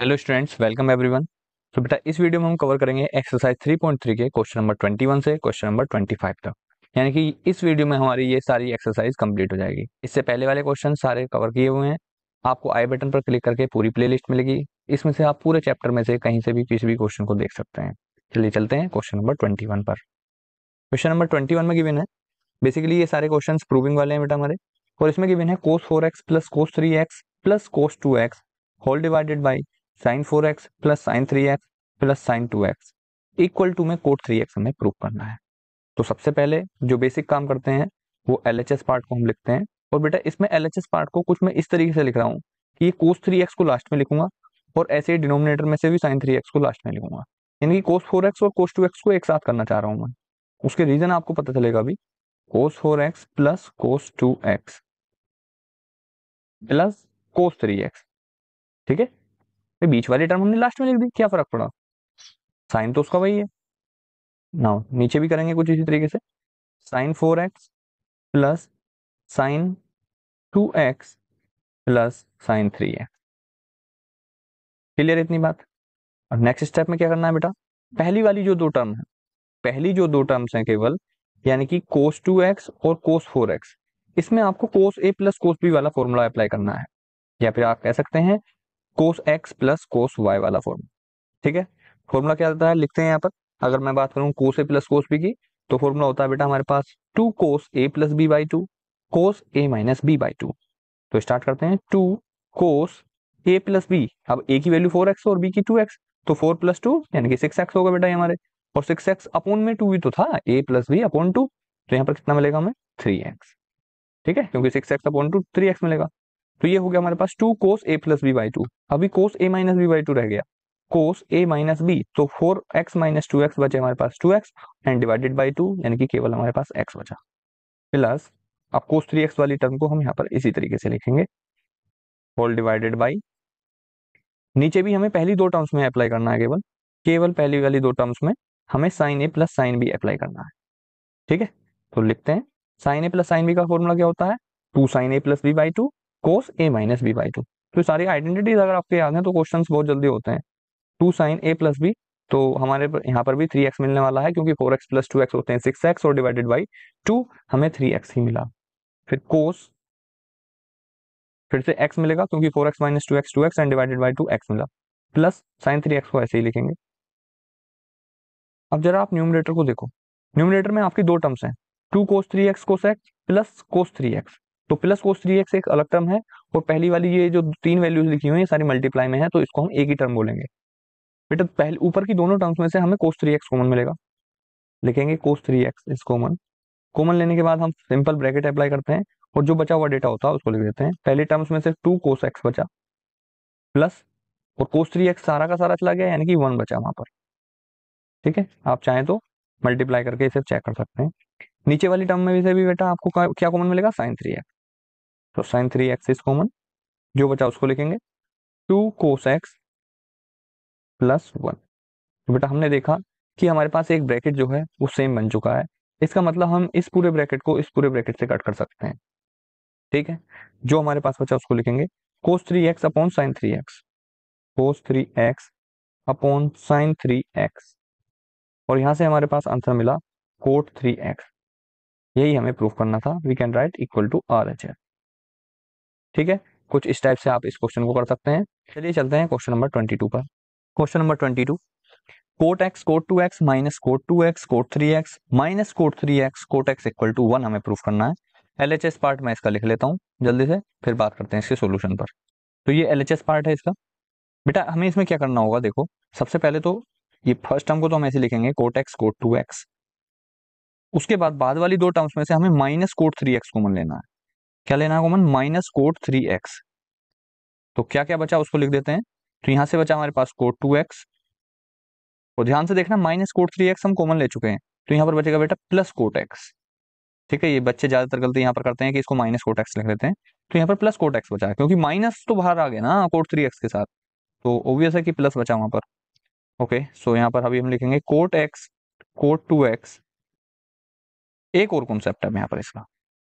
Hello students, welcome everyone. तो बेटा इस वीडियो में हम कवर करेंगे एक्सरसाइज 3.3 के क्वेश्चन नंबर 21 से क्वेश्चन नंबर 25 तक। यानी कि इस वीडियो में हमारी ये सारी एक्सरसाइज कंप्लीट हो जाएगी। इससे पहले वाले क्वेश्चन सारे कवर किए हुए हैं। आपको आई बटन पर क्लिक करके पूरी प्लेलिस्ट मिलेगी। इसमें से आप पूरे चैप्टर में से कहीं से भी किसी भी क्वेश्चन को देख सकते हैं। चलिए चलते हैं क्वेश्चन नंबर 21 पर। क्वेश्चन नंबर 21 में गिवन है, बेसिकली ये सारे क्वेश्चन प्रूविंग वाले हैं बेटा हमारे। और इसमें गिवन है cos 4x plus cos 3x plus cos 2x whole divided by sin 4x plus sin 3x plus sin 2x equal to में cot 3x हमें प्रूव करना है। तो सबसे पहले जो बेसिक काम करते हैं वो LHS पार्ट को हम लिखते हैं। और बेटा इसमें LHS पार्ट को कुछ मैं इस तरीके से लिख रहा हूँ कि ये cos 3x को लास्ट में लिखूंगा और ऐसे ही डिनोमिनेटर में से भी sin 3x को लास्ट में लिखूंगा। यानी कि cos 4x और cos 2x को एक साथ करना चाह रहा हूँ मैं। उसके रीजन आपको पता चलेगा अभी। cos 4x plus cos 2x plus cos 3x। ठीक है, ये बीच वाली टर्म हमने लास्ट में लिख दी, क्या फर्क पड़ा, साइन तो उसका वही है ना। नीचे भी करेंगे कुछ इसी तरीके से, sine 4x plus sine 2x plus sine 3x। Clear इतनी बात। अब नेक्स्ट स्टेप में क्या करना है बेटा, पहली वाली जो दो टर्म है, पहली जो दो टर्म्स हैं केवल, यानी कि cos 2x और cos 4x, इसमें आपको cos a plus cos b वाला फॉर्मूला अप्लाई करना है, या फिर आप कह सकते हैं cos x plus cos y वाला फॉर्मूला। ठीक है, फॉर्मूला क्या होता है लिखते हैं यहाँ पर। अगर मैं बात करूँ cos a plus cos b की, तो फॉर्मूला होता है बेटा हमारे पास 2 cos a plus b by 2 cos a minus b by 2। तो स्टार्ट करते हैं, 2 cos a प्लस b। अब a की वैल्यू 4x और b की 2x, तो 4 प्लस 2 यानी कि 6x होगा बेटा ये हमारे। और 6x अपॉन में 2 भी तो था, a प्लस b अपॉन 2, तो यहाँ पर कितना मिलेगा हमें 3x। ठीक है, क्योंकि 6x अपॉन 2 3x मिलेगा। तो ये हो गया हमारे पास 2 cos a plus b by 2। अभी cos a minus b by 2 रह गया, cos a माइनस बी, तो 4x माइनस 2x बचे हमारे पास 2x एंड डिवाइडेड बाई 2, यानी कि केवल हमारे पास x बचा। प्लस अब cos 3x वाली टर्म को हम यहाँ पर इसी तरीके से लिखेंगे, होल डिवाइडेड बाई, नीचे भी हमें पहली दो टर्म्स में अप्लाई करना है, केवल केवल पहली वाली दो टर्म्स में हमें sine a plus sine b apply करना है। ठीक है, तो लिखते हैं sine a plus sine b का फॉर्मूला क्या होता है, 2 sine a plus b by 2 cos a minus b by 2। तो सारी आइडेंटिटीज अगर आपके याद हैं तो क्वेश्चंस बहुत जल्दी होते हैं। 2 साइन ए प्लस बी, तो हमारे यहाँ पर भी 3x मिलने वाला है, क्योंकि 4x प्लस 2x होते हैं 6x, और डिवाइडेड बाई 2 हमें 3x ही मिला। फिर कोस, फिर से x मिलेगा, क्योंकि 4x minus 2x 2x and divided by 2x मिला, प्लस साइन 3x को ऐसे ही लिखेंगे। अब जरा आप न्यूमरेटर को देखो, न्यूमरेटर में आपकी दो टर्म्स हैं, 2 cos 3x cos x plus cos 3x। तो प्लस cos 3x एक अलग टर्म है, और पहली वाली ये जो तीन वैल्यूज लिखी हुई है सारी मल्टीप्लाई में है, तो इसको हम एक ही टर्म बोलेंगे। बेटा पहले ऊपर की दोनों टर्म्स में से हमें cos 3x कॉमन मिलेगा, लिखेंगे cos 3x is common. Common लेने के बाद हम सिंपल ब्रैकेट अप्लाई करते हैं, और जो बचा हुआ डेटा होता है उसको लिख देते हैं। पहली टर्म्स में से 2 cos x बचा, प्लस, और cos 3x सारा का सारा चला गया, यानी कि 1 बचा वहां पर। ठीक है, आप चाहें तो मल्टीप्लाई करके इसे चेक कर सकते हैं। नीचे वाली टर्म में से भी बेटा आपको क्या कॉमन मिलेगा, साइन 3x। तो साइन 3x इज कॉमन, जो बचा उसको लिखेंगे 2 cos x प्लस 1। तो बेटा हमने देखा कि हमारे पास एक ब्रैकेट जो है वो सेम बन चुका है। इसका मतलब हम इस पूरे ब्रैकेट को इस पूरे ब्रैकेट से कट कर सकते हैं। ठीक है, जो हमारे पास बचा उसको लिखेंगे cos 3x upon sine 3x, cos 3x upon sine 3x, और यहां से हमारे पास आंसर मिला cot 3x। यही हमें प्रूफ करना था, we can write equal to RHS। ठीक है, कुछ इस टाइप से आप इस क्वेश्चन को कर सकते हैं। चलिए चलते हैं क्वेश्चन नंबर 22 पर। Question number 22, cot x cot 2x minus cot 2x cot 3x minus cot 3x cot x equal to 1 हमें प्रूफ करना है। LHS पार्ट मैं इसका लिख लेता हूँ जल्दी से, फिर बात करते हैं इसके सोल्यूशन पर। तो ये LHS पार्ट है इसका। बेटा हमें इसमें क्या करना होगा, देखो सबसे पहले तो ये फर्स्ट टर्म को तो हम ऐसे लिखेंगे कोट x कोट 2x। उसके बाद वाली दो टर्म्स में से हमें माइनस कोट 3x कॉमन लेना है। क्या लेना है कॉमन, माइनस कोट 3x। तो क्या क्या बचा उसको लिख देते हैं। तो यहां से बचा हमारे पास कोट 2x, और ध्यान से देखना माइनस कोट 3x हम कॉमन ले चुके हैं, तो यहाँ पर बचेगा बेटा प्लस कोट x। ठीक है, ये बच्चे ज्यादातर गलती यहाँ पर करते हैं कि इसको माइनस कोट x लिख लेते हैं। तो यहाँ पर प्लस कोट x बचा है, क्योंकि माइनस तो बाहर आ गया ना कोट 3x के साथ, तो ऑब्वियस है कि प्लस बचा वहां पर। ओके, सो यहाँ पर अभी हम लिखेंगे कोट x कोट 2x। एक और कॉन्सेप्ट है यहाँ पर इसका।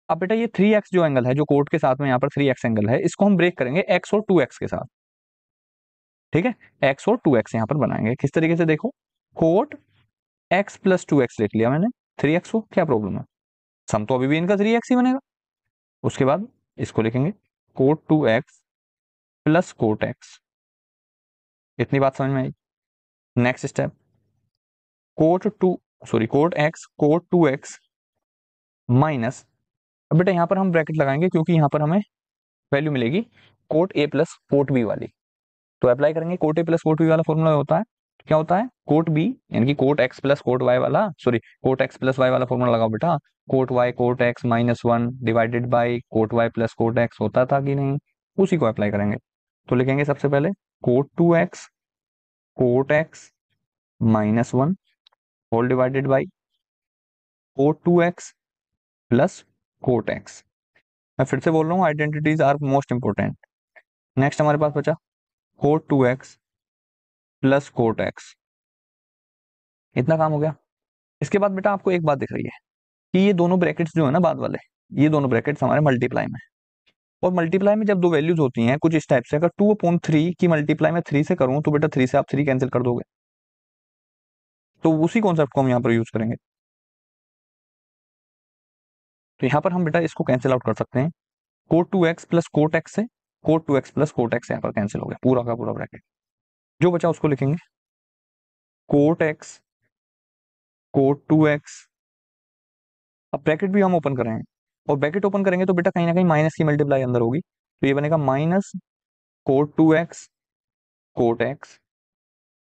अब बेटा ये 3x जो एंगल है, जो कोट के साथ में यहाँ पर 3x एंगल है, इसको हम ब्रेक करेंगे x और 2x के साथ। ठीक है, एक्स और 2x यहाँ पर बनाएंगे किस तरीके से, देखो कोट x प्लस 2x लिख लिया मैंने, 3x को, क्या प्रॉब्लम है, सम तो अभी भी इनका 3x ही बनेगा। उसके बाद इसको लिखेंगे coat 2x plus cot x, इतनी बात समझ में आई। Next step quote x coat 2x minus, अब बेटा यहाँ पर हम ब्रैकेट लगाएंगे क्योंकि यहाँ पर हमें वैल्यू मिलेगी cot a plus cot b वाली, तो अप्लाई करेंगे cot a plus cot b वाला फॉर्मूला होता है, क्या होता है कोट b यानी कि cot x plus cot y वाला, sorry cot x plus y वाला फॉर्मूला लगाओ बेटा, cot y cot x minus 1 divided by cot y plus cot x होता था कि नहीं, उसी को अप्लाई करेंगे। तो लिखेंगे सबसे पहले cot 2x cot x minus 1 whole divided by cot 2x plus cot x। मैं फिर से बोल रहा हूँ, identities are most important. Next हमारे पास बचा coat 2x plus cot x, इतना काम हो गया। इसके बाद बेटा आपको एक बात दिख रही है कि ये दोनों ब्रैकेट्स जो है ना बाद वाले, ये दोनों ब्रैकेट्स हमारे मल्टीप्लाई में, और मल्टीप्लाई में जब दो वैल्यूज होती हैं कुछ इस टाइप से, अगर 2/3 की मल्टीप्लाई में 3 से करूं तो बेटा 3 से आप 3 कैंसिल कर दोगे, तो उसी कॉन्सेप्ट को हम यहाँ पर यूज करेंगे। तो यहाँ पर हम बेटा इसको कैंसिल आउट कर सकते हैं, cot 2x plus cot x से cot 2x plus cot x यहाँ पर कैंसिल हो गया, पूरा का पूरा ब्रैकेट। जो बचा उसको लिखेंगे कोट x कोट 2x, अब ब्रैकेट भी हम ओपन करेंगे, और ब्रैकेट ओपन करेंगे तो बेटा कहीं ना कहीं माइनस की मल्टीप्लाई अंदर होगी, तो ये बनेगा minus cot 2x cot x,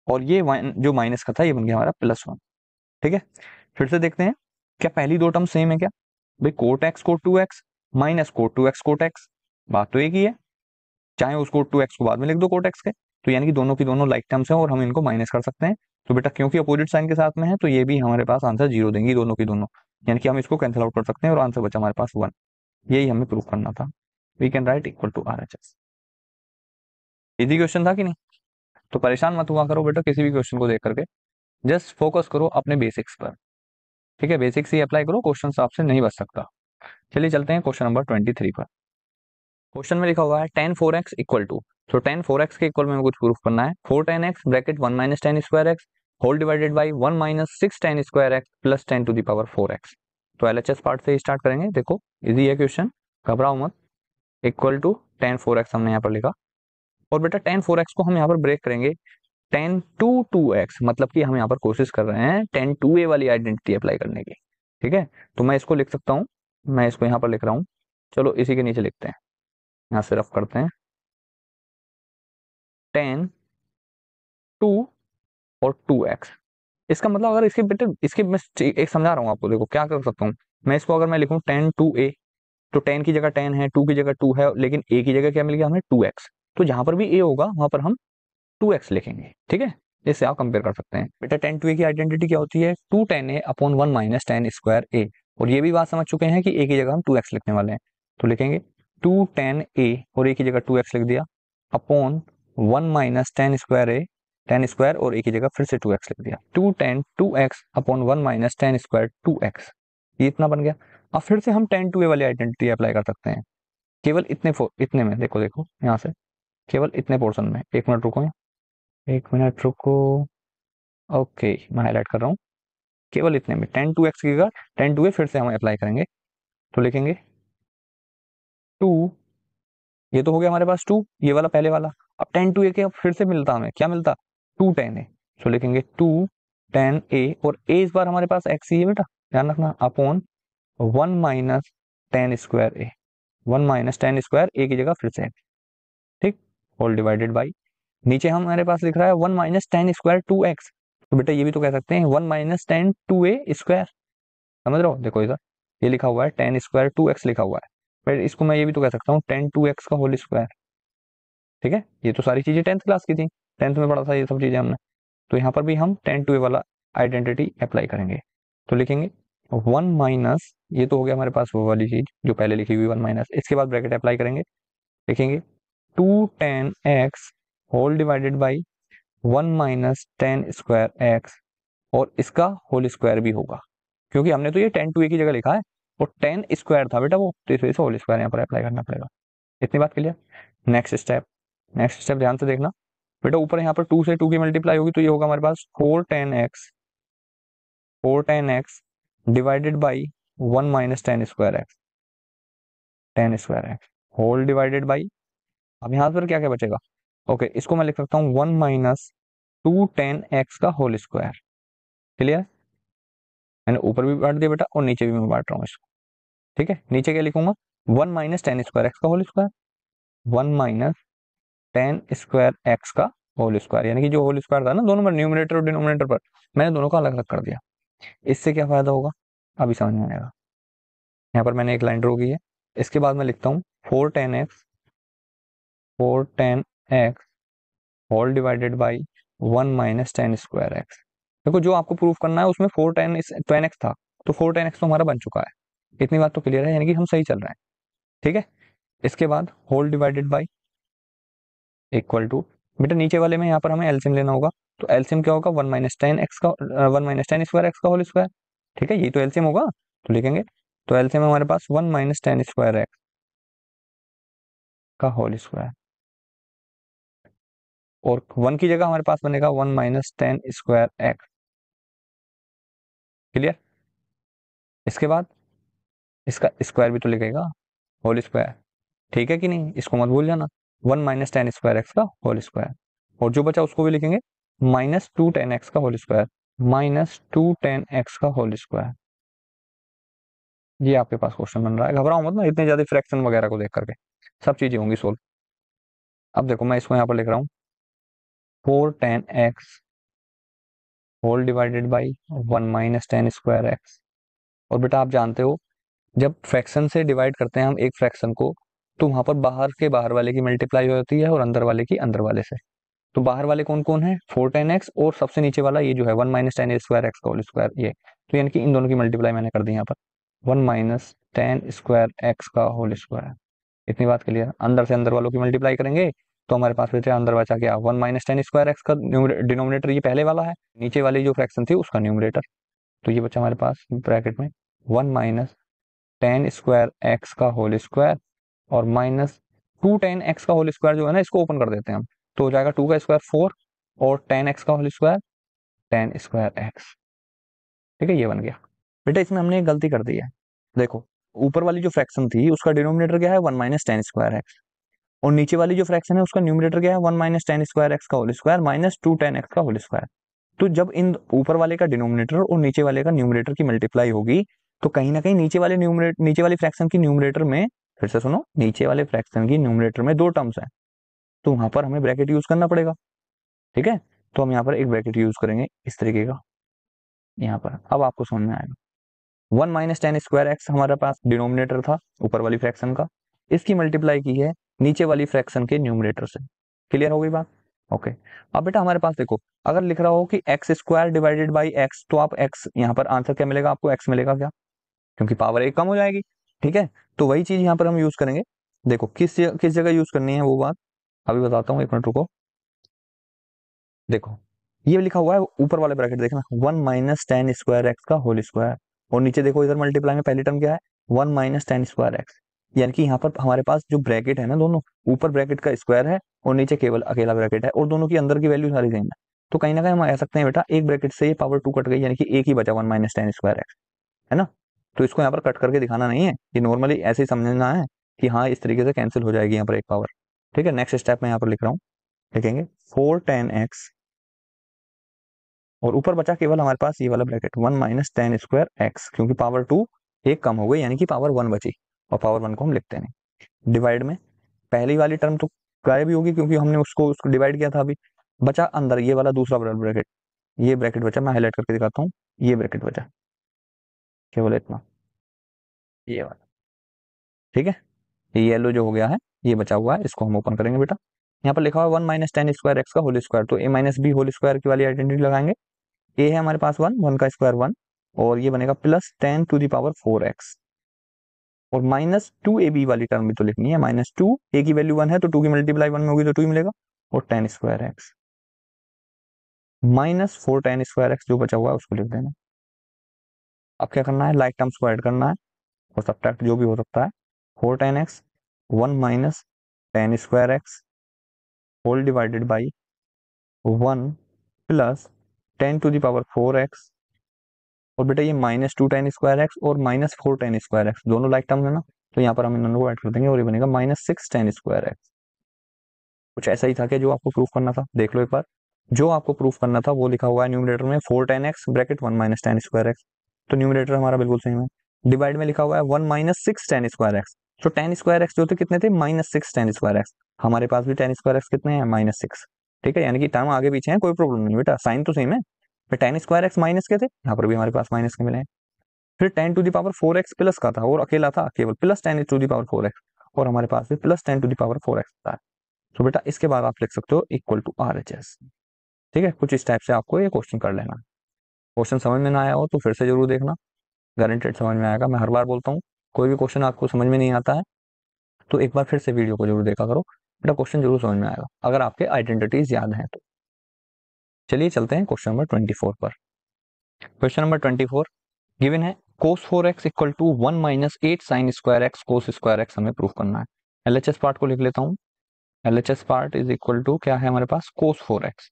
और ये जो माइनस का था ये बन गया हमारा +1। ठीक है, फिर से देखते हैं क्या पहली दो टर्म सेम है क्या, भाई cot x coat 2x minus cot 2x cot x, बात तो एक ही है, चाहे उस कोट 2x को बाद में लिख दो कोट x के, तो यानी कि दोनों की दोनों लाइक टर्म्स हैं और हम इनको माइनस कर सकते हैं। तो बेटा क्योंकि अपोजिट साइन के साथ में है तो ये भी हमारे पास आंसर 0 देंगी दोनों की दोनों, यानी कि हम इसको कैंसिल आउट कर सकते हैं और आंसर बचा हमारे पास 1। यही हमें प्रूव करना था। We can write equal to RHS। Easy question था कि नहीं? तो परेशान मत हुआ करो बेटा किसी भी क्वेश्चन को देख करके, जस्ट फोकस करो अपने बेसिक्स पर। ठीक है, बेसिक्स ही अप्लाई करो, क्वेश्चन आपसे नहीं बच सकता। चलिए चलते हैं क्वेश्चन नंबर 23 पर। क्वेश्चन में लिखा हुआ है tan 4x इक्वल टू, तो tan 4x के इक्वल में कुछ प्रूफ करना है, 4 tan x bracket 1 minus tan square x whole divided by 1 minus 6 tan square x plus 10 to the power 4x। तो LHS पार्ट से स्टार्ट करेंगे, देखो इजी है क्वेश्चन, घबराओ मत। इक्वल टू tan 4x हमने यहाँ पर लिखा, और बेटा tan 4x को हम यहाँ पर ब्रेक करेंगे tan 2x, मतलब कि हम यहाँ पर कोशिश कर रहे हैं tan 2a वाली आइडेंटिटी अप्लाई करने की। ठीक है, तो मैं इसको लिख सकता हूँ, मैं इसको यहाँ पर लिख रहा हूँ, चलो इसी के नीचे लिखते हैं, यहाँ से रफ करते हैं tan 2 और 2x। इसका मतलब अगर इसके बेटे इसके मैं एक समझा रहा हूँ आपको, देखो क्या कर सकता हूँ मैं इसको, अगर मैं लिखूँ tan 2a, तो tan की जगह tan है, 2 की जगह 2 है, लेकिन a की जगह क्या मिल गया हमें 2x, तो जहां पर भी a होगा वहां पर हम 2x लिखेंगे। ठीक है, इससे आप कंपेयर कर सकते हैं। बेटा tan 2a की आइडेंटिटी क्या होती है, 2 tan a upon 1 minus tan square a, और ये भी बात समझ चुके हैं कि a की जगह हम 2x लिखने वाले हैं, तो लिखेंगे 2 tan a और a की जगह 2x लिख दिया upon 1 minus tan square a, tan square और a की जगह फिर से 2x लिख दिया, 2 tan 2x upon 1 minus tan square 2x, ये इतना बन गया। अब फिर से हम tan 2a वाली आइडेंटिटी अप्लाई कर सकते हैं, केवल इतने में, देखो देखो यहाँ से केवल इतने पोर्शन में, एक मिनट रुको, एक मिनट रुको, ओके मैं हाईलाइट कर रहा हूँ, केवल इतने में tan 2x की जगह tan 2a फिर से हम अप्लाई करेंगे, तो लिखेंगे 2, ये तो हो गया हमारे पास 2, ये वाला पहले वाला, अब tan 2a के फिर से मिलता हमें, क्या मिलता 2 tan a, तो लिखेंगे 2 tan a, और a इस बार हमारे पास x ही है बेटा, ध्यान रखना, upon 1 minus tan square a, 1 minus tan square a की जगह फिर से x, ठीक, होल डिवाइडेड बाई, नीचे हमारे पास लिख रहा है 1 माइनस tan स्क्वायर 2x, तो बेटा ये भी तो कह सकते हैं 1 माइनस tan 2a स्क्वायर, समझ रहे हो, देखो इधर ये लिखा हुआ है tan स्क्वायर 2x लिखा हुआ है, फिर इसको मैं ये भी तो कह सकता हूँ tan 2x का होल स्क्वायर। ठीक है, ये तो सारी चीजें 10th क्लास की थी, 10th में पढ़ा था ये सब चीजें हमने, तो यहाँ पर भी हम tan 2a वाला आइडेंटिटी अप्लाई करेंगे, तो लिखेंगे 1 माइनस, ये तो हो गया हमारे पास वो वाली चीज जो पहले लिखी हुई 1 माइनस, इसके बाद ब्रैकेट अप्लाई करेंगे, लिखेंगे 2 tan x whole divided by 1 minus tan square x, और इसका होल स्क्वायर भी होगा, क्योंकि हमने तो ये tan 2a की जगह लिखा है और tan स्क्वायर था बेटा वो, तो इस वजह से होल स्क्वायर यहाँ पर अप्लाई करना पड़ेगा। इतनी बात क्लियर। नेक्स्ट स्टेप ध्यान से देखना, बेटा ऊपर यहाँ पर 2 से 2 की मल्टीप्लाई होगी तो ये होगा हमारे पास 4 tan x divided by 1 - tan² x, whole divided by, अब यहाँ पर क्या क्या बचेगा, ओके इसको मैं लिख सकता हूँ 1 - 2 tan x का होल स्क्वायर। क्लियर, मैंने ऊपर भी बांट दिया बेटा और नीचे भी मैं बांट रहा हूँ इसको। ठीक है, नीचे क्या लिखूंगा 1 - tan² x का होल स्क्वायर, 1 - tan² x का होल स्क्वायर, यानी कि जो होल स्क्वायर था ना दोनों में, न्यूमरेटर और डिनोमिनेटर पर, मैंने दोनों का अलग अलग कर दिया। इससे क्या फायदा होगा अभी समझ में आएगा। यहाँ पर मैंने एक लाइन ड्रॉ की है, इसके बाद मैं लिखता हूँ 4 tan x whole divided by 1 - tan²x। देखो जो आपको प्रूफ करना है उसमें 4 tan x था, तो 4 tan x तो हमारा बन चुका है, इतनी बात तो क्लियर है, यानी कि हम सही चल रहे हैं। ठीक है, इसके बाद whole divided by equal to, बेटा नीचे वाले में यहाँ पर हमें एलसीएम लेना होगा, तो एलसीएम क्या होगा 1 - tan² x का 1 - tan² x का होल स्क्वायर। ठीक है, ये तो एलसीएम होगा, तो लिखेंगे, तो एलसीएम हमारे पास 1 - tan² x का होल स्क्वायर, और 1 की जगह हमारे पास बनेगा 1 - tan²x। क्लियर, इसके बाद इसका स्क्वायर भी तो लिखेगा, होल स्क्वायर। ठीक है कि नहीं, इसको मत भूल जाना, 1 - tan² x का होल स्क्वायर, और जो बचा उसको भी लिखेंगे -2 tan x का होल स्क्वायर, -2 tan x का होल स्क्वायर। ये आपके पास क्वेश्चन बन रहा है, घबराओ मत ना इतने ज्यादा फ्रैक्शन वगैरह को देख करके, सब चीजें होंगी सोल्व। अब देखो मैं इसको यहाँ पर लिख रहा हूँ 4 tan x whole divided by 1 - tan²x। और बेटा आप जानते हो जब फ्रैक्शन से डिवाइड करते हैं हम एक फ्रैक्शन को, तो वहां पर बाहर के बाहर वाले की मल्टीप्लाई होती है और अंदर वाले की अंदर वाले से। तो बाहर वाले कौन कौन है 4 tan x, और सबसे नीचे वाला ये जो है 1 - tan² x का होल स्क्वायर, ये तो यानी कि इन दोनों की मल्टीप्लाई मैंने कर दी यहाँ पर 1 - tan² x का होल स्क्वायर। इतनी बात क्लियर, अंदर से अंदर वालों की मल्टीप्लाई करेंगे तो हमारे पास बचा अंदर बचा क्या 1 - tan² x का डिनोमिनेटर ये पहले वाला है, नीचे वाली जो फ्रैक्शन थी उसका न्यूमरेटर, तो ये बचा हमारे पास ब्रैकेट में 1 - tan² x का होल स्क्वायर, और -2 tan x का होल स्क्वायर जो है ना इसको ओपन कर देते हैं हम, तो हो जाएगा 2 का स्क्वायर 4, और tan x का होल स्क्वायर tan²x। ठीक है, ये बन गया। बेटा इसमें हमने एक गलती कर दी है, देखो ऊपर वाली जो फ्रैक्शन थी उसका डिनोमिनेटर क्या है 1 - tan²x, और नीचे वाली जो फ्रैक्शन है उसका न्यूमरेटर क्या है 1 - tan² x का होल स्क्वायर -2 tan x का होल स्क्वायर। तो जब इन ऊपर वाले का डिनोमिनेटर और नीचे वाले का न्यूमरेटर की मल्टीप्लाई होगी, तो कहीं ना कहीं नीचे वाली फ्रैक्शन की न्यूमरेटर में, फिर से सुनो, नीचे वाले फ्रैक्शन की न्यूमरेटर में 2 टर्म्स हैं, तो वहां पर हमें ब्रैकेट यूज करना पड़ेगा। ठीक है, तो हम यहाँ पर एक ब्रैकेट यूज करेंगे इस तरीके का, यहाँ पर अब आपको समझ में आएगा। 1 - tan² x हमारे पास डिनोमिनेटर था ऊपर वाली फ्रैक्शन का, इसकी मल्टीप्लाई की है नीचे वाली फ्रैक्शन के न्यूमरेटर से। क्लियर हो गई बात, ओके। अब बेटा हमारे पास देखो, अगर लिख रहा हो कि x² डिवाइडेड बाई x, तो आप x यहाँ पर आंसर क्या मिलेगा आपको, x मिलेगा क्या, क्योंकि पावर एक कम हो जाएगी। ठीक है, तो वही चीज यहाँ पर हम यूज करेंगे। देखो किस जगह यूज करनी है वो बात अभी बताता हूँ, एक मिनट रुको। देखो ये लिखा हुआ है ऊपर वाले ब्रैकेट देखना 1 - tan² x का होल स्क्वायर, और नीचे देखो इधर मल्टीप्लाई में पहली टर्म क्या है 1 - tan²x, यानी कि यहाँ पर हमारे पास जो ब्रैकेट है ना दोनों, ऊपर ब्रैकेट का स्क्वायर है और नीचे केवल अकेला ब्रैकेट है, और दोनों की अंदर की वैल्यू सारी सेम है, तो कहीं ना कहीं हम कह सकते हैं बेटा एक ब्रैकेट से ये पावर 2 कट गई, यानी कि एक ही बचा 1 - tan²x, है ना। तो इसको यहाँ पर कट करके दिखाना नहीं है, ये नॉर्मली ऐसे ही समझना है कि हाँ इस तरीके से कैंसिल हो जाएगी यहाँ पर एक पावर। ठीक है, नेक्स्ट स्टेप में यहाँ पर लिख रहा हूँ, लिखेंगे 4 tan x, और ऊपर बचा केवल हमारे पास ये वाला ब्रैकेट 1 - tan²x, क्योंकि पावर 2 एक कम हो गई, यानी कि पावर 1 बची, और पावर 1 को हम लिखते नहीं। डिवाइड में पहली वाली टर्म तो गायब ही होगी क्योंकि हमने उसको डिवाइड किया था अभी, बचा अंदर ये वाला दूसरा ब्रैकेट, ये ब्रैकेट बचा, मैं हाईलाइट करके दिखाता हूँ, ये ब्रैकेट बचा केवल इतना, ये वाला। ठीक है, ये येलो जो हो गया है ये बचा हुआ है, इसको हम ओपन करेंगे बेटा। यहाँ पर लिखा हुआ है 1 - tan² x का होल स्क्वायर, तो a - b होल स्क्वायर की वाली आइडेंटिटी लगाएंगे। ए है हमारे पास 1 का स्क्वायर 1, और ये बनेगा +10⁴x, और -2ab वाली टर्म भी तो लिखनी है, -2, a की वैल्यू 1 है तो 2 की मल्टीप्लाई 1 में होगी तो 2 ही मिलेगा, और tan²x -4 tan² जो बचा हुआ है उसको लिख देना। अब क्या करना है, लाइक टर्म्स को ऐड करना है और सब्ट्रैक्ट जो भी हो सकता है, 4 tan x 1 - tan² x whole divided by 1 plus 10⁴x, और बेटा ये -2 tan² और -4 tan², दोनों लाइक टर्म है ना, तो यहाँ पर हम इन दोनों को ऐड कर देंगे और ये बनेगा -6 tan²। कुछ ऐसा ही था कि जो आपको प्रूफ करना था, देख लो एक बार। जो आपको प्रूफ करना था वो लिखा हुआ है न्यूमरेटर में 4 tan x ब्रैकेट 1 tan², तो न्यूमरेटर हमारा बिल्कुल सेम है। डिवाइड में लिखा हुआ है 1 - 6 tan², तो tan² जो थे कितने थे, -6 tan²। हमारे पास भी tan² कितने हैं, -6। ठीक है, यानी कि टर्म आगे पीछे है, कोई प्रॉब्लम नहीं बेटा, साइन तो सेम है। फिर tan² माइनस के थे, यहाँ पर भी हमारे पास माइनस के मिले हैं। फिर 10⁴x प्लस का था और अकेला था केवल प्लस 10⁴x, और हमारे पास भी प्लस 10⁴x था। तो बेटा इसके बाद आप लिख सकते हो इक्वल टू RHS। ठीक है, कुछ इस टाइप से आपको ये क्वेश्चन कर लेना। क्वेश्चन समझ में ना आया हो तो फिर से जरूर देखना, गारंटेड समझ में आएगा। मैं हर बार बोलता हूँ, कोई भी क्वेश्चन आपको समझ में नहीं आता है तो एक बार फिर से वीडियो को जरूर देखा करो, बेटा क्वेश्चन जरूर समझ में आएगा अगर आपके आइडेंटिटीज याद हैं तो। चलिए चलते हैं क्वेश्चन नंबर 24 पर। क्वेश्चन नंबर 24 गिवन है cos 4x equal to 1 - 8 sin²x cos²x हमें प्रूफ करना है। LHS पार्ट को लिख लेता हूँ। LHS part is equal to क्या है हमारे पास, cos 4x।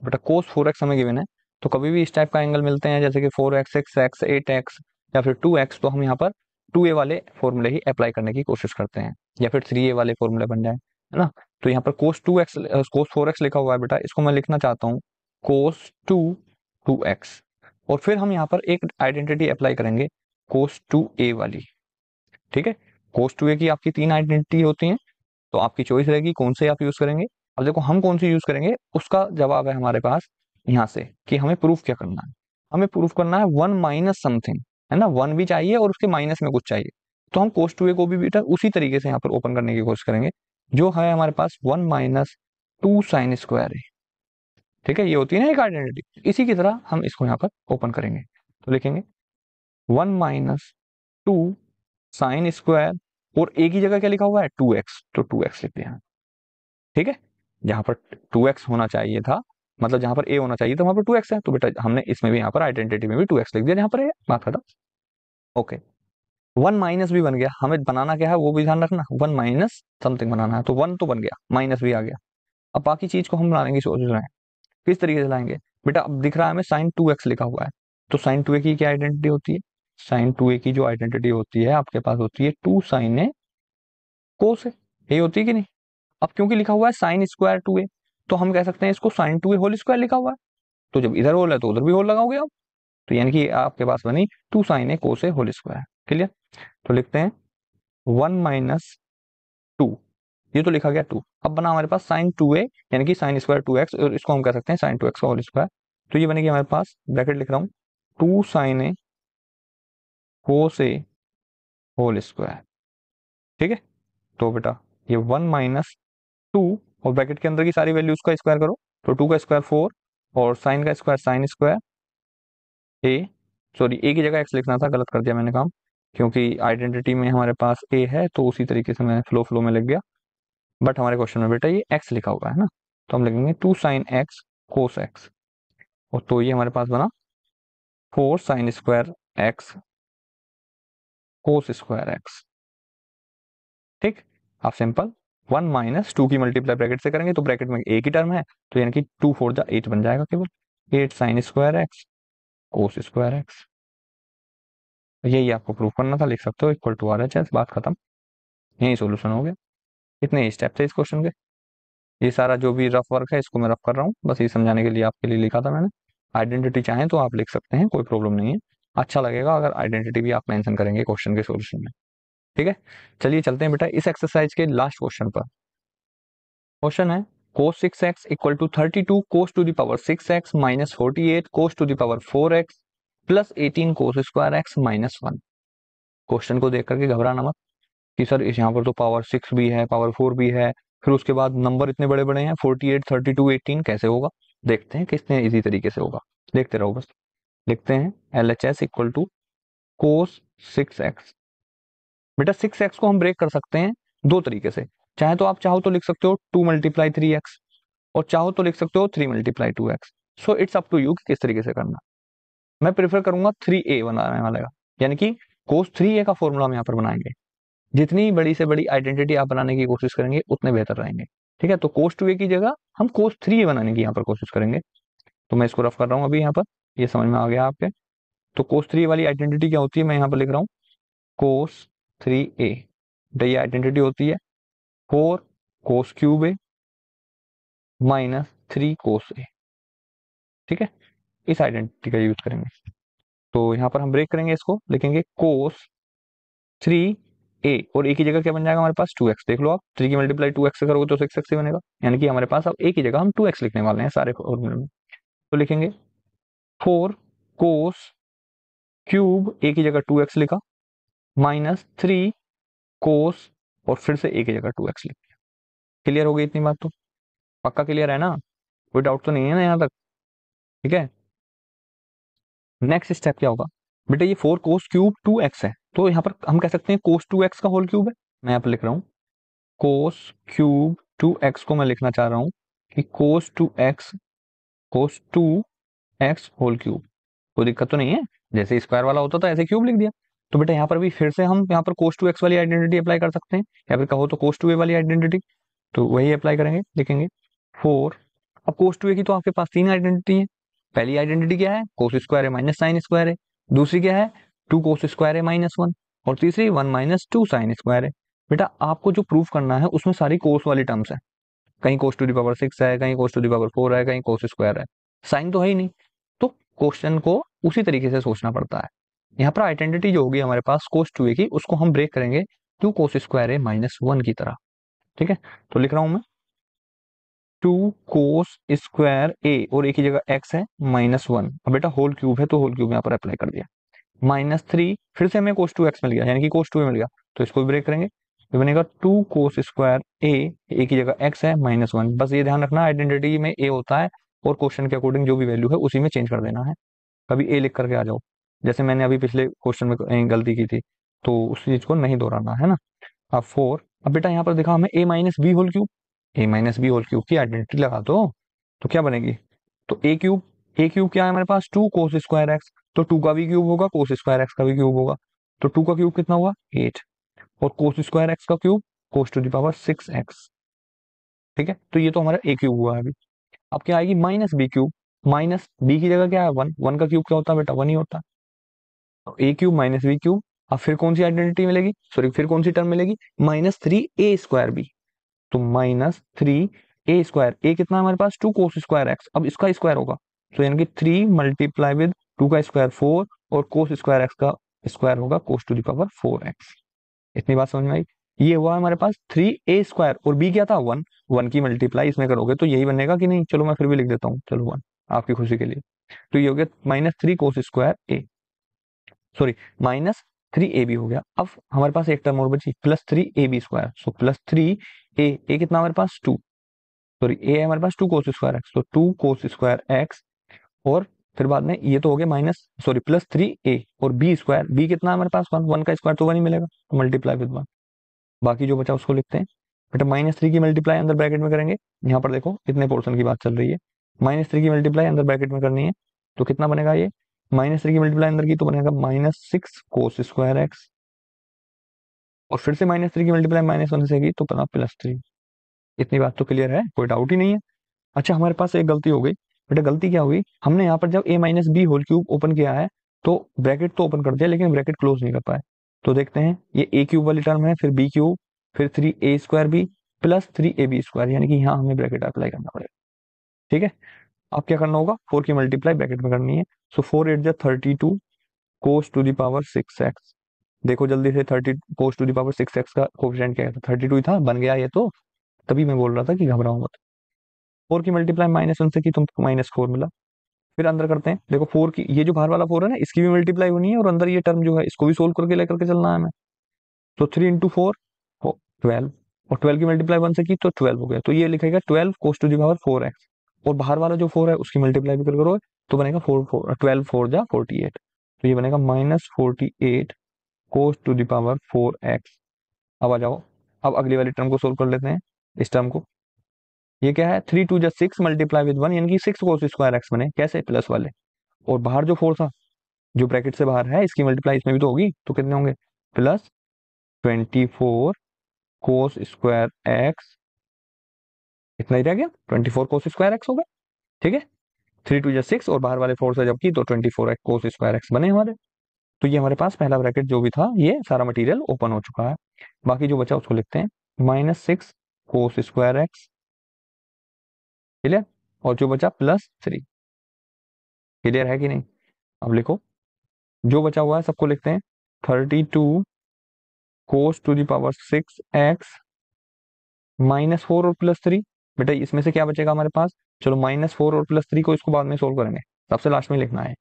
बेटा cos 4x हमें गिवन है, तो कभी भी इस टाइप का एंगल मिलते हैं जैसे कि 4x 6x 8x या फिर 2x, तो हम यहाँ पर 2a वाले फॉर्मूले ही अप्लाई करने की कोशिश करते हैं, या फिर 3a वाले फॉर्मूले बन जाए, है ना। तो यहाँ पर cos 4x लिखा हुआ है बेटा, इसको मैं लिखना चाहता हूँ cos 2x, और फिर हम यहाँ पर एक आइडेंटिटी अप्लाई करेंगे cos 2a वाली। ठीक है, cos 2a की आपकी 3 आइडेंटिटी होती हैं, तो आपकी चॉइस रहेगी कौन से आप यूज करेंगे। अब देखो हम कौन सी यूज करेंगे, उसका जवाब है हमारे पास यहाँ से कि हमें प्रूफ क्या करना है। हमें प्रूफ करना है 1 माइनस समथिंग, है ना, 1 भी चाहिए और उसके माइनस में कुछ चाहिए। तो हम cos 2a को भी बेटा उसी तरीके से यहाँ पर ओपन करने की कोशिश करेंगे, जो है हमारे पास 1 - 2 sin² है। ठीक है, ये होती है ना एक आइडेंटिटी, इसी की तरह हम इसको यहाँ पर ओपन करेंगे। तो लिखेंगे 1 - 2 sin², और a की जगह क्या लिखा हुआ है, 2x, तो 2x लिखते हैं। ठीक है, जहां पर 2x होना चाहिए था, मतलब जहां पर a होना चाहिए था वहां पर 2x है, तो बेटा हमने इसमें भी यहाँ पर आइडेंटिटी में भी 2x लिख दिया जहां पर है, बात खत्म। ओके, 1 माइनस भी बन गया, हमें बनाना क्या है वो भी ध्यान रखना, 1 माइनस समथिंग बनाना है, तो 1 तो बन गया, माइनस भी आ गया। अब बाकी चीज को हम बनाने सोच रहे हैं, किस तरीके से लाएंगे बेटा। अब दिख रहा है हमें sin 2x लिखा हुआ है, तो sin 2a की क्या आइडेंटिटी होती है, sin 2a की जो आइडेंटिटी होती है आपके पास होती है 2 sin a cos a, ये होती है कि नहीं। अब क्योंकि लिखा हुआ है sin² 2a, तो हम कह सकते हैं इसको sin 2a होल स्क्वायर लिखा हुआ है, तो जब इधर होल है तो उधर भी होल लगाओगे आप, तो यानी कि आपके पास बनी 2 sin a cos a whole square. Clear, तो लिखते हैं 1 माइनस 2, ये तो लिखा गया 2। अब बना हमारे पास sin 2a यानी कि sin² 2x, और इसको हम कह सकते हैं sin 2x का होल स्क्वायर, तो ये बनेगी हमारे पास, ब्रैकेट लिख रहा हूँ, 2 sin a cos a whole square. ठीक है, तो बेटा ये 1 माइनस 2, और ब्रैकेट के अंदर की सारी वैल्यूज का स्क्वायर करो, तो 2 का स्क्वायर 4, और साइन का स्क्वायर साइन स्क्वायर ए, सॉरी ए की जगह एक्स लिखना था, गलत कर दिया मैंने काम, क्योंकि आइडेंटिटी में हमारे पास ए है तो उसी तरीके से मैं फ्लो में लिख गया, बट हमारे क्वेश्चन में बेटा ये एक्स लिखा हुआ है ना, तो हम लिखेंगे 2 sin x cos x, और तो ये हमारे पास बना 4 sin square x cos square x. ठीक, आप सिंपल 1 माइनस 2 की मल्टीप्लाई ब्रैकेट से करेंगे तो ब्रैकेट में ए की टर्म है, तो यानी कि 2 4 जा 8 बन जाएगा केवल, 8 sin square x cos square x. यही आपको प्रूफ करना था, लिख सकते हो इक्वल टू RHS, बात खत्म, यही सोल्यूशन हो गया। इतने ही स्टेप थे इस क्वेश्चन के। ये सारा जो भी रफ वर्क है इसको मैं रफ कर रहा हूँ, बस ये समझाने के लिए आपके लिए लिखा था मैंने। आइडेंटिटी चाहें तो आप लिख सकते हैं, कोई प्रॉब्लम नहीं है, अच्छा लगेगा अगर आइडेंटिटी भी आप मेंशन करेंगे क्वेश्चन के सोल्यूशन में। ठीक है, चलिए चलते हैं बेटा इस एक्सरसाइज के लास्ट क्वेश्चन पर। क्वेश्चन है cos 6x equal to 32 cos to the power 6x minus 48 cos to the power 4x plus 18 cos square x minus 1। Question को देख करके घबराना मत कि सर इस यहाँ पर तो पावर 6 भी है, पावर 4 भी है, फिर उसके बाद नंबर इतने बड़े बड़े हैं 48 32 18 कैसे होगा। देखते हैं कितने इजी तरीके से होगा, देखते रहो बस। लिखते हैं LHS equal to cos 6x। बेटा 6x को हम ब्रेक कर सकते हैं दो तरीके से, चाहे तो आप चाहो तो लिख सकते हो 2 × 3x, और चाहो तो लिख सकते हो 3 × 2x। So it's up to you कि किस तरीके से करना। मैं प्रेफर करूंगा 3a बनाने वाले का, यानी कि कोस 3a का फॉर्मूला हम यहाँ पर बनाएंगे। जितनी बड़ी से बड़ी आइडेंटिटी आप बनाने की कोशिश करेंगे उतने बेहतर रहेंगे। ठीक है, तो कोस 2a की जगह हम कोस 3a बनाने की यहाँ पर कोशिश करेंगे। तो मैं इसको रफ कर रहा हूँ अभी यहाँ पर, ये समझ में आ गया आपके। तो कोस 3 वाली आइडेंटिटी क्या होती है, मैं यहाँ पर लिख रहा हूँ कोस 3a, ये आइडेंटिटी होती है 4 कोस क्यूब ए माइनस 3 कोस ए। ठीक है, इस आइडेंटिटी का यूज करेंगे। तो यहाँ पर हम ब्रेक करेंगे, इसको लिखेंगे कोस 3a, और ए की जगह क्या बन जाएगा हमारे पास 2x। देख लो आप, 3 की मल्टीप्लाई 2x से करोगे तो 6x ही बनेगा, यानी कि हमारे पास अब ए की जगह हम 2x लिखने वाले हैं सारे फॉर्मूले में। तो लिखेंगे 4 कोस क्यूब, ए की जगह 2x लिखा, माइनस 3 कोस, और फिर से ए की जगह 2x लिख दिया। क्लियर हो गई इतनी बात तो? पक्का क्लियर है ना? कोई डाउट तो नहीं है ना यहाँ तक? ठीक है, नेक्स्ट स्टेप क्या होगा बेटा, ये 4 कोस क्यूब 2x है, तो यहाँ पर हम कह सकते हैं कोस 2x का होल क्यूब है। मैं यहाँ पर लिख रहा हूँ कोस क्यूब 2x को मैं लिखना चाह रहा हूँ कि कोस 2x, कोस 2x होल क्यूब। कोई दिक्कत तो नहीं है, जैसे स्क्वायर वाला होता था ऐसे क्यूब लिख दिया। तो बेटा यहाँ पर भी फिर से हम यहाँ पर कोस 2x वाली आइडेंटिटी अप्लाई कर सकते हैं, या फिर कहो तो कोस 2a वाली आइडेंटिटी, तो वही अप्लाई करेंगे। लिखेंगे 4, अब कोस 2a की तो आपके पास 3 आइडेंटिटी है। पहली आइडेंटिटी क्या है, कोस स्क्वायर है माइनस साइन स्क्वायर है। दूसरी क्या है, 2 कोस स्क्वायर है माइनस 1। और तीसरी 1 माइनस 2 साइन स्क्वायर है। बेटा आपको जो प्रूफ करना है उसमें सारी कोस वाली टर्म्स है, कहीं कोस टू दी पावर 6 है, कहीं कोस टू दी पावर 4 है, कहीं कोस स्क्वायर है, साइन तो है ही नहीं। तो क्वेश्चन को उसी तरीके से सोचना पड़ता है। यहाँ पर आइडेंटिटी जो होगी हमारे पास कोस 2a की, उसको हम ब्रेक करेंगे 2 कोस स्क्वायर है माइनस 1 की तरह। ठीक है, तो लिख रहा हूं मैं 2 कोस स्क्वायर ए, और ए की जगह x है -1। अब बेटा होल क्यूब है तो होल क्यूब यहाँ पर अप्लाई कर दिया, -3, फिर से हमें कोस 2x मिल गया, यानी कि कोस 2a मिल गया, तो इसको भी ब्रेक करेंगे। तो बनेगा 2 कोस स्क्वायर ए की जगह x है -1। बस ये ध्यान रखना आइडेंटिटी में a होता है, और क्वेश्चन के अकॉर्डिंग जो भी वैल्यू है उसी में चेंज कर देना है। कभी a लिख करके आ जाओ, जैसे मैंने अभी पिछले क्वेश्चन में गलती की थी, तो उस चीज को नहीं दोहराना है ना। अब 4, अब बेटा यहाँ पर देखा हमें a minus b whole cube, a minus b whole cube की आइडेंटिटी लगा दो, तो क्या बनेगी, तो ए क्यूब क्या है हमारे पास 2 कोस स्क्वायर एक्स, तो 2 का भी क्यूब होगा, कोस स्क्वायर एक्स का भी क्यूब होगा। तो 2 का क्यूब कितना हुआ 8, और कोस स्क्वायर एक्स का cube cos to the power 6x। ठीक है, तो ये तो हमारा ए क्यूब हुआ है अभी। अब क्या आएगी minus b cube, minus b की जगह क्या है 1, 1 का क्यूब क्या होता है बेटा 1 ही होता है। तो ए क्यूब माइनस बी क्यूब, अब फिर कौन सी आइडेंटिटी मिलेगी, सॉरी फिर कौन सी टर्म मिलेगी, -3a² बी। तो -3a², ए कितना है हमारे पास 2 कोस स्क्वायर एक्स, अब इसका स्क्वायर होगा, तो यानी कि 3 मल्टीप्लाई विद 2 का स्क्वायर 4, और कोस स्क्वायर एक्स का स्क्वायर होगा कोस टू द पावर 4x। इतनी बात समझ में आई? ये हुआ हमारे पास 3a², और b क्या था 1, 1 की मल्टीप्लाई इसमें करोगे तो यही बनेगा कि नहीं, चलो मैं फिर भी लिख देता हूँ, चलो 1 आपकी खुशी के लिए। तो ये हो गया -3 कोस स्क्वायर ए, सॉरी -3ab हो गया। अब हमारे पास एक टर्म और बची +3ab², सो +3a कितना हमारे पास 2, सॉरी ए है हमारे पास 2 कोस स्क्वायर एक्स, तो 2 कोस स्क्वायर एक्स, और फिर बाद में ये तो हो गया माइनस, सॉरी +3a, और b², b कितना है हमारे पास 1, 1 का स्क्वायर तो 1 ही मिलेगा, तो मल्टीप्लाई विद 1। बाकी जो बचा उसको लिखते हैं बेटा, -3 की मल्टीप्लाई अंदर ब्रैकेट में करेंगे। यहाँ पर देखो इतने पोर्शन की बात चल रही है, -3 की मल्टीप्लाई अंदर ब्रैकेट में करनी है, तो कितना बनेगा ये, -3 की मल्टीप्लाई अंदर की तो बनेगा -6 कोस स्क्वायर एक्स, और फिर से -3 की मल्टीप्लाई -1 से की तो बना +3। इतनी बात तो क्लियर है, कोई डाउट ही नहीं है। अच्छा हमारे पास एक गलती हो गई बेटा, गलती क्या हुई, हमने यहाँ पर जब a minus b whole cube open किया है, तो ब्रैकेट तो ओपन कर दिया लेकिन ब्रैकेट क्लोज नहीं कर पाए। तो देखते हैं, ये a क्यूब वाली टर्म है, फिर b क्यूब, फिर 3a²b +3ab², यानी कि यहाँ हमें ब्रैकेट अप्लाई करना पड़ेगा। ठीक है, अब क्या करना होगा, 4 की मल्टीप्लाई ब्रैकेट में करनी है, सो 4 8 32 कोस टू द पावर 6x। देखो जल्दी से 30 कोस टू द पावर 6x का कोफिशिएंट क्या था, 32 ही था, बन गया ये तो, तभी मैं बोल रहा था कि घबराओ मत। 4 की मल्टीप्लाई -1 से की तो -4 मिला। फिर अंदर करते हैं, देखो 4 की, ये जो बाहर वाला 4 है ना, इसकी भी मल्टीप्लाई होनी है, और अंदर ये टर्म जो है इसको भी सोल्व करके लेकर के चलना है हमें। तो 3 × 4 12, और 12 की मल्टीप्लाई 1 से की तो 12 हो गया, तो ये लिखेगा 12 कोस टू द पावर 4x, और बाहर वाला जो 4 है उसकी मल्टीप्लाई भी कर करो, तो बनेगा 12 4 जा 48, तो ये बनेगा -48 cos to the power 4x। अब आ जाओ, अब अगली वाली टर्म को सोल्व कर लेते हैं, इस टर्म को। ये क्या है, 3 2 जा 6 मल्टीप्लाई विद 1, यानी कि 6 कोस स्क्वायर एक्स बने, कैसे प्लस वाले, और बाहर जो 4 था जो ब्रैकेट से बाहर है, इसकी मल्टीप्लाई इसमें भी तो होगी, तो कितने होंगे, +24 कोस स्क्वायर एक्स इतना ही रह गया, 24 कोस स्क्वायर एक्स हो गया। ठीक है, 3 2 6 और बाहर वाले 4 से जब की तो 24 कोस स्क्वायर एक्स बने हमारे। तो ये हमारे पास पहला ब्रैकेट जो भी था ये सारा मटेरियल ओपन हो चुका है। बाकी जो बचा उसको लिखते हैं -6 कोस स्क्वायर एक्स, क्लियर। और जो बचा +3, क्लियर है कि नहीं। अब लिखो जो बचा हुआ है सबको लिखते हैं 32 कोस टू द पावर 6 एक्स -4 और +3। बेटा इसमें से क्या बचेगा हमारे पास, चलो -4 और +3 को इसको बाद में सोल्व करेंगे, सबसे लास्ट में लिखना है।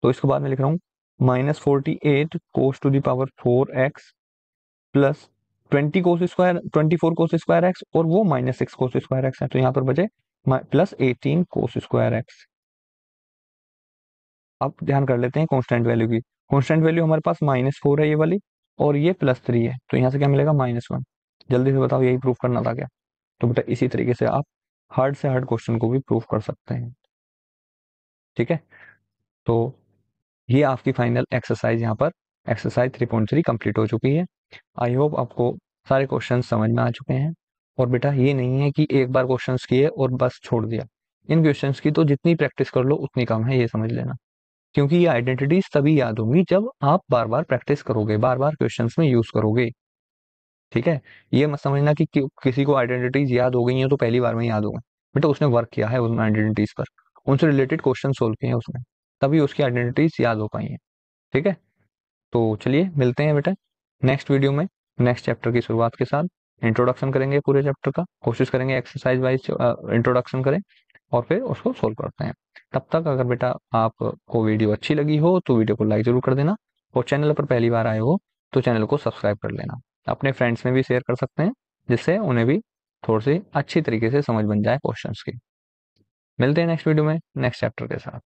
तो इसको बाद में लिख रहा हूँ -48 cos to the power 4 x plus 24 cos square x और वो -6 कोस स्क्वायर एक्स है, तो यहाँ पर बचे +18 कोस स्क्वायर एक्स। अब ध्यान कर लेते हैं कांस्टेंट वैल्यू की। कांस्टेंट वैल्यू हमारे पास -4 है ये वाली, और ये +3 है, तो यहाँ से क्या मिलेगा -1। जल्दी से बताओ, यही प्रूफ करना था क्या। तो बेटा इसी तरीके से आप हार्ड से हार्ड क्वेश्चन को भी प्रूफ कर सकते हैं। ठीक है, तो ये आपकी फाइनल एक्सरसाइज यहाँ पर एक्सरसाइज 3.3 कंप्लीट हो चुकी है। आई होप आपको सारे क्वेश्चन समझ में आ चुके हैं। और बेटा ये नहीं है कि एक बार क्वेश्चंस किए और बस छोड़ दिया, इन क्वेश्चंस की तो जितनी प्रैक्टिस कर लो उतनी कम है, ये समझ लेना। क्योंकि ये आइडेंटिटीज तभी याद होंगी जब आप बार बार प्रैक्टिस करोगे, बार बार क्वेश्चंस में यूज करोगे। ठीक है, ये मत समझना कि किसी को आइडेंटिटीज याद हो गई हैं तो पहली बार में याद होगा। बेटा उसने वर्क किया है उन आइडेंटिटीज पर, उनसे रिलेटेड क्वेश्चन सोल्व किए हैं उसने, तभी उसकी आइडेंटिटीज याद हो पाई हैं। ठीक है, तो चलिए मिलते हैं बेटा नेक्स्ट वीडियो में, नेक्स्ट चैप्टर की शुरुआत के साथ। इंट्रोडक्शन करेंगे पूरे चैप्टर का, कोशिश करेंगे एक्सरसाइज वाइज इंट्रोडक्शन करें और फिर उसको सोल्व करते हैं। तब तक अगर बेटा आपको वीडियो अच्छी लगी हो तो वीडियो को लाइक जरूर कर देना, और चैनल पर पहली बार आए हो तो चैनल को सब्सक्राइब कर लेना। अपने फ्रेंड्स में भी शेयर कर सकते हैं, जिससे उन्हें भी थोड़ी सी अच्छी तरीके से समझ बन जाए क्वेश्चंस की। मिलते हैं नेक्स्ट वीडियो में नेक्स्ट चैप्टर के साथ।